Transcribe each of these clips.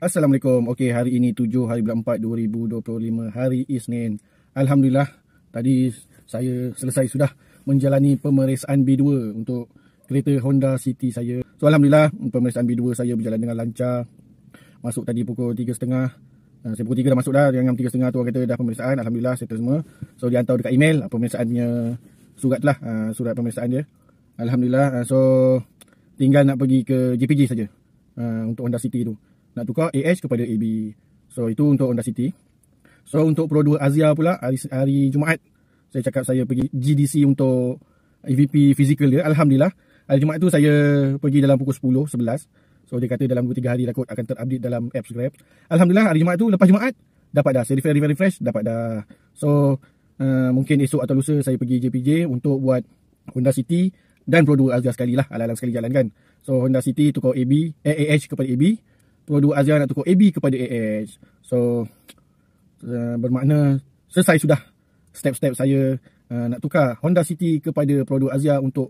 Assalamualaikum. Okey, hari ini 7 hari bulan 4 2025, hari Isnin. Alhamdulillah, tadi saya selesai sudah menjalani pemeriksaan B2 untuk kereta Honda City saya. So alhamdulillah, pemeriksaan B2 saya berjalan dengan lancar. Masuk tadi pukul 3.30. Saya pukul 3 dah masuk dah. Yang 3.30 tu orang kata dah pemeriksaan. Alhamdulillah settle semua. So dia hantar dekat email pemeriksaannya, surat lah, surat pemeriksaan dia. Alhamdulillah. So tinggal nak pergi ke JPJ saja untuk Honda City tu. Nak tukar AH kepada AB. So itu untuk Honda City. So untuk Pro 2 Azia pula, hari Jumaat saya cakap saya pergi GDC untuk EVP physical dia. Alhamdulillah, hari Jumaat tu saya pergi dalam pukul 10, 11. So dia kata dalam 2-3 hari takut akan terupdate dalam apps Grab. Alhamdulillah, hari Jumaat tu, lepas Jumaat dapat dah. Saya refresh dapat dah. So mungkin esok atau lusa saya pergi JPJ untuk buat Honda City dan Pro 2 Azia sekali lah, alang-alang sekali jalan kan. So Honda City tukar AH kepada AB, Pro 2 Azia nak tukar AB kepada AH. So bermakna selesai sudah step-step saya nak tukar Honda City kepada Pro 2 Azia untuk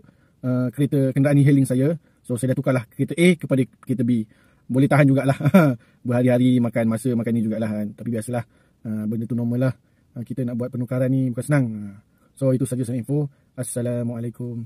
kereta kenderaan e-hailing saya. So saya dah tukarlah kereta A kepada kereta B. Boleh tahan jugalah berhari-hari makan masa makan ni jugalah kan. Tapi biasalah, benda tu normal lah. Kita nak buat penukaran ni bukan senang. So itu saja info. Assalamualaikum.